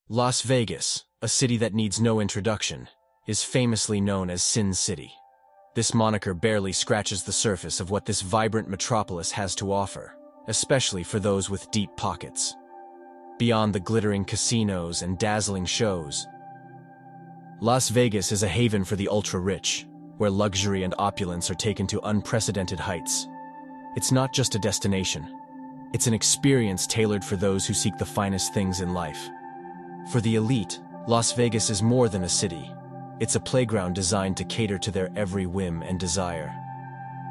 Las Vegas, a city that needs no introduction, is famously known as Sin City. This moniker barely scratches the surface of what this vibrant metropolis has to offer, especially for those with deep pockets. Beyond the glittering casinos and dazzling shows, Las Vegas is a haven for the ultra-rich, where luxury and opulence are taken to unprecedented heights. It's not just a destination. It's an experience tailored for those who seek the finest things in life. For the elite, Las Vegas is more than a city. It's a playground designed to cater to their every whim and desire.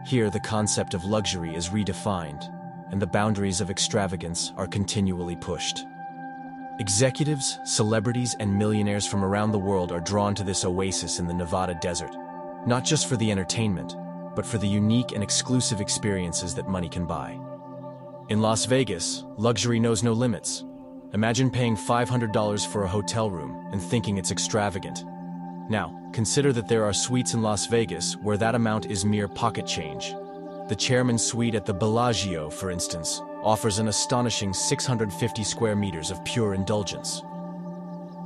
Here, the concept of luxury is redefined, and the boundaries of extravagance are continually pushed. Executives, celebrities, and millionaires from around the world are drawn to this oasis in the Nevada desert, not just for the entertainment, but for the unique and exclusive experiences that money can buy. In Las Vegas, luxury knows no limits. Imagine paying $500 for a hotel room and thinking it's extravagant. Now, consider that there are suites in Las Vegas where that amount is mere pocket change. The Chairman's Suite at the Bellagio, for instance, offers an astonishing 650 square meters of pure indulgence.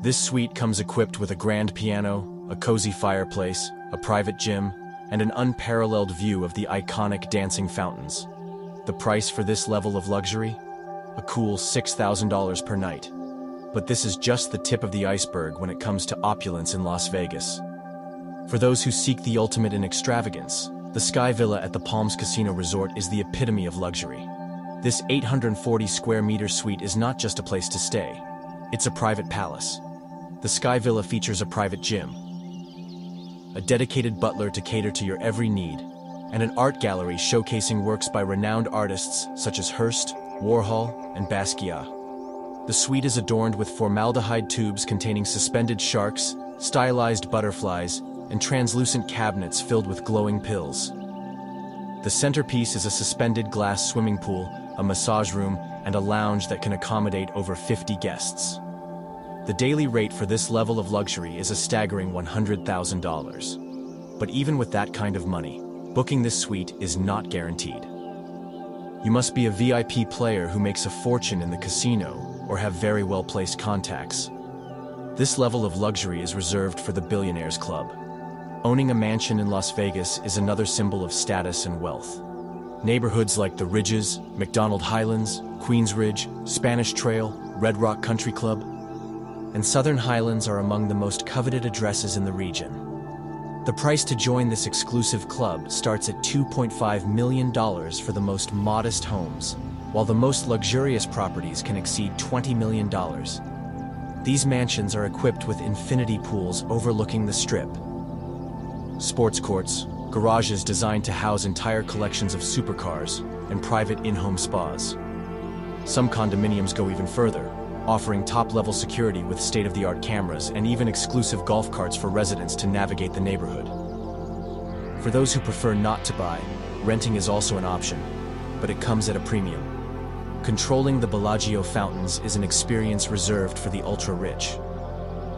This suite comes equipped with a grand piano, a cozy fireplace, a private gym, and an unparalleled view of the iconic dancing fountains. The price for this level of luxury? A cool $6,000 per night. But this is just the tip of the iceberg when it comes to opulence in Las Vegas. For those who seek the ultimate in extravagance, the Sky Villa at the Palms Casino Resort is the epitome of luxury. This 840 square meter suite is not just a place to stay. It's a private palace. The Sky Villa features a private gym, a dedicated butler to cater to your every need, and an art gallery showcasing works by renowned artists such as Hearst, Warhol, and Basquiat. The suite is adorned with formaldehyde tubes containing suspended sharks, stylized butterflies, and translucent cabinets filled with glowing pills. The centerpiece is a suspended glass swimming pool, a massage room, and a lounge that can accommodate over 50 guests. The daily rate for this level of luxury is a staggering $100,000. But even with that kind of money, booking this suite is not guaranteed. You must be a VIP player who makes a fortune in the casino or have very well-placed contacts. This level of luxury is reserved for the Billionaires Club. Owning a mansion in Las Vegas is another symbol of status and wealth. Neighborhoods like the Ridges, McDonald Highlands, Queensridge, Spanish Trail, Red Rock Country Club, and Southern Highlands are among the most coveted addresses in the region. The price to join this exclusive club starts at $2.5 million for the most modest homes, while the most luxurious properties can exceed $20 million. These mansions are equipped with infinity pools overlooking the Strip, sports courts, garages designed to house entire collections of supercars, and private in-home spas. Some condominiums go even further, offering top-level security with state-of-the-art cameras and even exclusive golf carts for residents to navigate the neighborhood. For those who prefer not to buy, renting is also an option, but it comes at a premium. Controlling the Bellagio fountains is an experience reserved for the ultra-rich.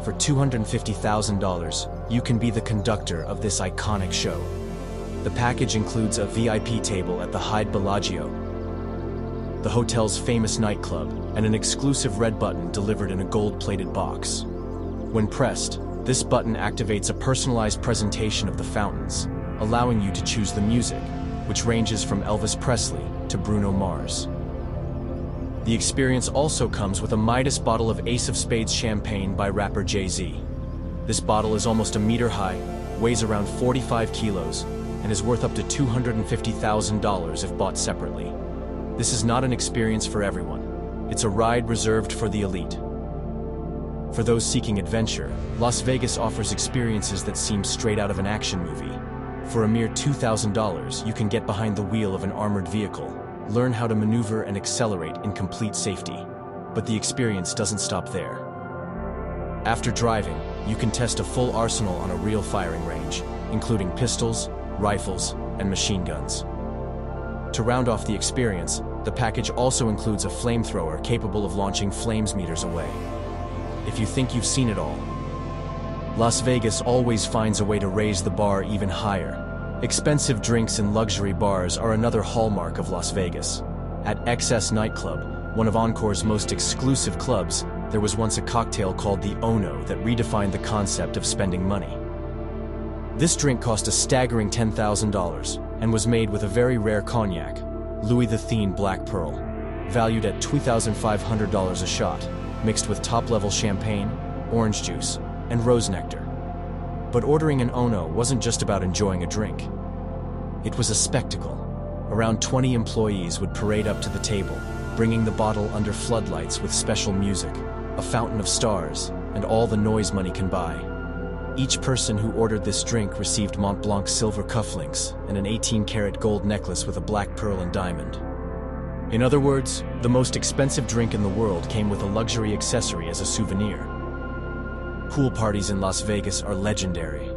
For $250,000, you can be the conductor of this iconic show. The package includes a VIP table at the Hyde Bellagio, the hotel's famous nightclub, and an exclusive red button delivered in a gold-plated box. When pressed, this button activates a personalized presentation of the fountains, allowing you to choose the music, which ranges from Elvis Presley to Bruno Mars. The experience also comes with a Midas bottle of Ace of Spades champagne by rapper Jay-Z. This bottle is almost a meter high, weighs around 45 kilos, and is worth up to $250,000 if bought separately. This is not an experience for everyone. It's a ride reserved for the elite. For those seeking adventure, Las Vegas offers experiences that seem straight out of an action movie. For a mere $2,000, you can get behind the wheel of an armored vehicle, learn how to maneuver and accelerate in complete safety. But the experience doesn't stop there. After driving, you can test a full arsenal on a real firing range, including pistols, rifles, and machine guns. To round off the experience, the package also includes a flamethrower capable of launching flames meters away. If you think you've seen it all, Las Vegas always finds a way to raise the bar even higher. Expensive drinks and luxury bars are another hallmark of Las Vegas. At XS Nightclub, one of Encore's most exclusive clubs, there was once a cocktail called the Ono that redefined the concept of spending money. This drink cost a staggering $10,000 and was made with a very rare cognac, Louis XIII Black Pearl, valued at $2,500 a shot, mixed with top-level champagne, orange juice, and rose nectar. But ordering an Ono wasn't just about enjoying a drink. It was a spectacle. Around 20 employees would parade up to the table, bringing the bottle under floodlights with special music, a fountain of stars, and all the noise money can buy. Each person who ordered this drink received Mont Blanc silver cufflinks and an 18-karat gold necklace with a black pearl and diamond. In other words, the most expensive drink in the world came with a luxury accessory as a souvenir. Pool parties in Las Vegas are legendary.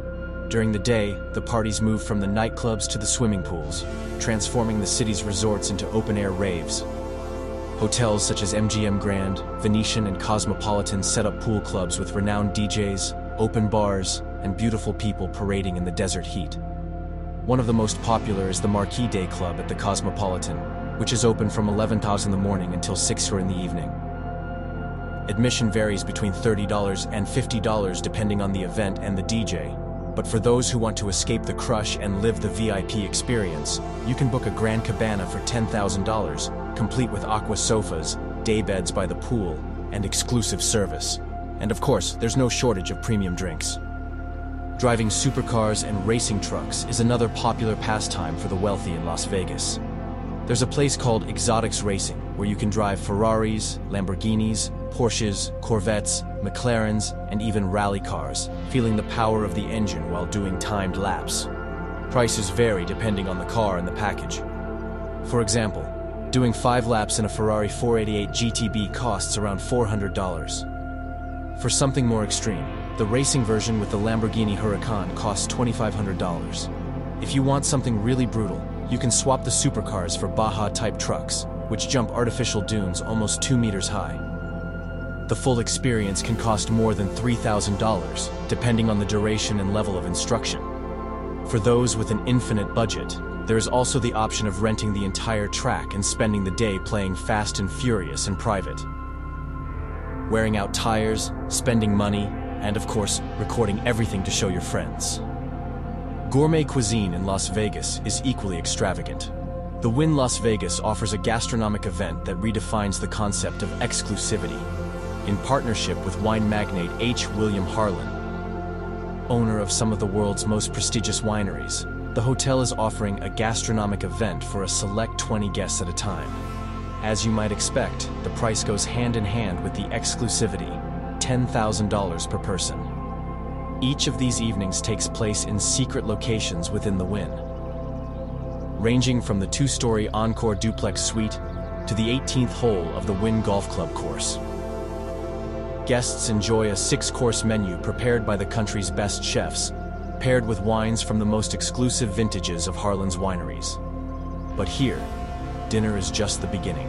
During the day, the parties move from the nightclubs to the swimming pools, transforming the city's resorts into open-air raves. Hotels such as MGM Grand, Venetian, and Cosmopolitan set up pool clubs with renowned DJs, open bars, and beautiful people parading in the desert heat. One of the most popular is the Marquis Day Club at the Cosmopolitan, which is open from 11:00 in the morning until 6:00 in the evening. Admission varies between $30 and $50 depending on the event and the DJ, but for those who want to escape the crush and live the VIP experience, you can book a Grand Cabana for $10,000, complete with aqua sofas, daybeds by the pool, and exclusive service. And of course, there's no shortage of premium drinks. Driving supercars and racing trucks is another popular pastime for the wealthy in Las Vegas. There's a place called Exotics Racing, where you can drive Ferraris, Lamborghinis, Porsches, Corvettes, McLarens, and even rally cars, feeling the power of the engine while doing timed laps. Prices vary depending on the car and the package. For example, doing 5 laps in a Ferrari 488 GTB costs around $400. For something more extreme, the racing version with the Lamborghini Huracan costs $2,500. If you want something really brutal, you can swap the supercars for Baja-type trucks, which jump artificial dunes almost 2 meters high. The full experience can cost more than $3,000, depending on the duration and level of instruction. For those with an infinite budget, there is also the option of renting the entire track and spending the day playing Fast and Furious in private. Wearing out tires, spending money, and of course, recording everything to show your friends. Gourmet cuisine in Las Vegas is equally extravagant. The Wynn Las Vegas offers a gastronomic event that redefines the concept of exclusivity. In partnership with wine magnate H. William Harlan, owner of some of the world's most prestigious wineries, the hotel is offering a gastronomic event for a select 20 guests at a time. As you might expect, the price goes hand in hand with the exclusivity, $10,000 per person. Each of these evenings takes place in secret locations within the Wynn, ranging from the 2-story Encore duplex suite to the 18th hole of the Wynn Golf Club course. Guests enjoy a 6-course menu prepared by the country's best chefs, paired with wines from the most exclusive vintages of Harlan's wineries. But here, dinner is just the beginning.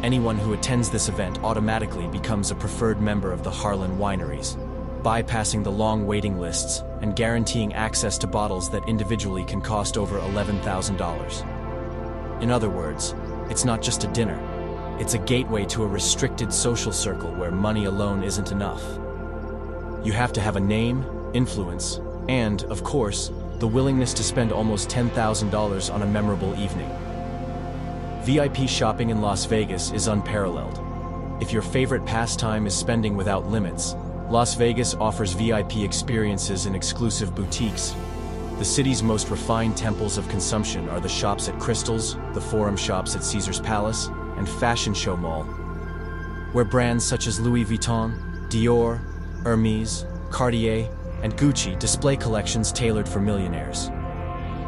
Anyone who attends this event automatically becomes a preferred member of the Harlan wineries, bypassing the long waiting lists and guaranteeing access to bottles that individually can cost over $11,000. In other words, it's not just a dinner. It's a gateway to a restricted social circle where money alone isn't enough. You have to have a name, influence, and, of course, the willingness to spend almost $10,000 on a memorable evening. VIP shopping in Las Vegas is unparalleled. If your favorite pastime is spending without limits, Las Vegas offers VIP experiences in exclusive boutiques. The city's most refined temples of consumption are the shops at Crystals, the Forum shops at Caesar's Palace, and Fashion Show Mall, where brands such as Louis Vuitton, Dior, Hermes, Cartier, and Gucci display collections tailored for millionaires.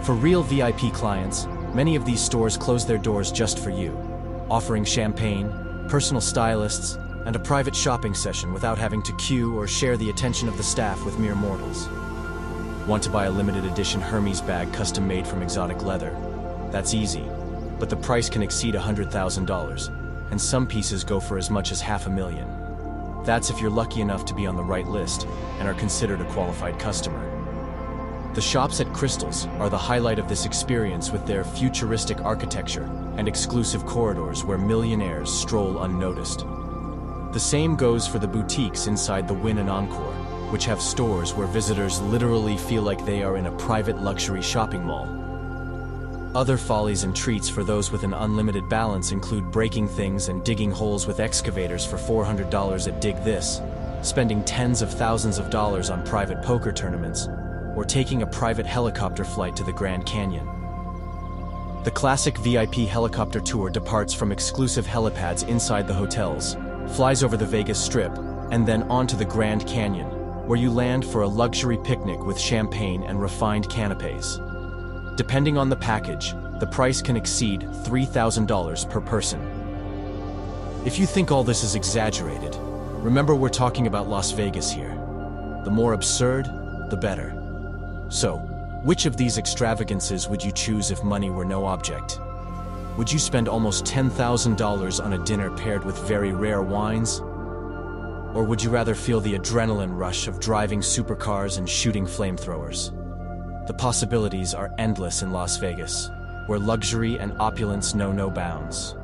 For real VIP clients, many of these stores close their doors just for you, offering champagne, personal stylists, and a private shopping session without having to queue or share the attention of the staff with mere mortals. Want to buy a limited edition Hermes bag custom made from exotic leather? That's easy, but the price can exceed $100,000, and some pieces go for as much as $500,000. That's if you're lucky enough to be on the right list and are considered a qualified customer. The shops at Crystals are the highlight of this experience with their futuristic architecture and exclusive corridors where millionaires stroll unnoticed. The same goes for the boutiques inside the Wynn and Encore, which have stores where visitors literally feel like they are in a private luxury shopping mall. Other follies and treats for those with an unlimited balance include breaking things and digging holes with excavators for $400 at Dig This, spending tens of thousands of dollars on private poker tournaments, or taking a private helicopter flight to the Grand Canyon. The classic VIP helicopter tour departs from exclusive helipads inside the hotels, flies over the Vegas Strip, and then onto the Grand Canyon, where you land for a luxury picnic with champagne and refined canapes. Depending on the package, the price can exceed $3,000 per person. If you think all this is exaggerated, remember we're talking about Las Vegas here. The more absurd, the better. So, which of these extravagances would you choose if money were no object? Would you spend almost $10,000 on a dinner paired with very rare wines? Or would you rather feel the adrenaline rush of driving supercars and shooting flamethrowers? The possibilities are endless in Las Vegas, where luxury and opulence know no bounds.